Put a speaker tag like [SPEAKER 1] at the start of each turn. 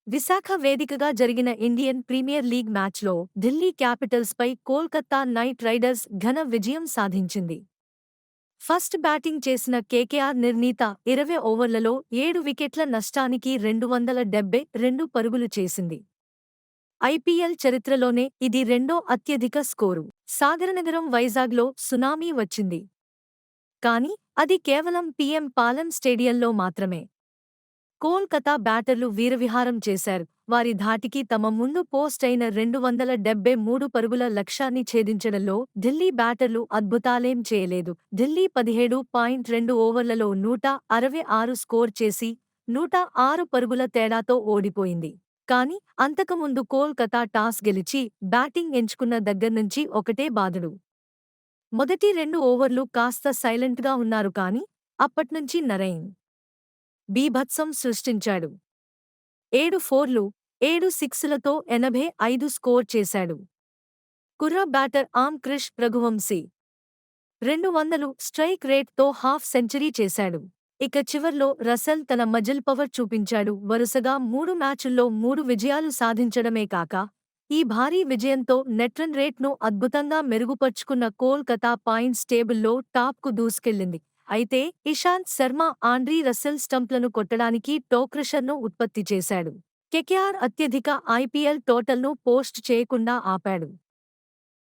[SPEAKER 1] విశాఖ వేదికగా జరిగిన Indian premier league మ్యాచ్లో ఢిల్లీ క్యాపిటల్స్పై కోల్కతా నైట్ రైడర్స్ ఘన విజయం సాధించింది. ఫస్ట్ బ్యాటింగ్ చేసిన కేకేఆర్ నిర్ణీత 20 ఓవర్లలో 7 వికెట్ల నష్టానికి 272 పరుగులు చేసింది. ఐపీఎల్ చరిత్రలోనే ఇది రెండో అత్యధిక స్కోరు. సాగరనగరం వైజాగ్లో సునామీ వచ్చింది. కానీ అది కేవలం పీఎం పాలెం స్టేడియంలో మాత్రమే. కోల్కతా బ్యాటర్లు వీరవిహారం చేశారు. వారి ధాటికి తమ ముందు పోస్ట్ అయిన 273 పరుగుల లక్ష్యాన్ని ఛేదించడంలో ఢిల్లీ బ్యాటర్లు అద్భుతాలేం చేయలేదు. ఢిల్లీ 17.2 ఓవర్లలో 166 స్కోర్ చేసి 106 పరుగుల తేడాతో ఓడిపోయింది. కానీ అంతకుముందు కోల్కతా టాస్ గెలిచి బ్యాటింగ్ ఎంచుకున్న దగ్గర్నుంచి ఒకటే బాధడు. మొదటి 2 ఓవర్లు కాస్త సైలెంట్గా ఉన్నారు కానీ అప్పట్నుంచి నరైన్ బీభత్సం సృష్టించాడు. 7 ఫోర్లు, 7 సిక్సులతో 85 స్కోర్ చేశాడు. కుర్ర batter Angkrish Raghuvanshi 200 strike రేట్తో హాఫ్ సెంచరీ చేశాడు. ఇక చివర్లో రసెల్ తన మజిల్ పవర్ చూపించాడు. వరుసగా 3 మ్యాచుల్లో 3 విజయాలు సాధించడమే కాక ఈ భారీ విజయంతో నెట్రన్ రేట్ను అద్భుతంగా మెరుగుపర్చుకున్న కోల్కతా పాయింట్స్ టేబుల్లో టాప్కు దూసుకెళ్లింది. అయితే ఇషాంత్ శర్మ ఆండ్రీ రసెల్ స్టంప్లను కొట్టడానికి టోక్రషర్ను ఉత్పత్తి చేశాడు. కేకేఆర్ అత్యధిక ఐపీఎల్ టోటల్ను పోస్ట్ చేయకుండా ఆపాడు.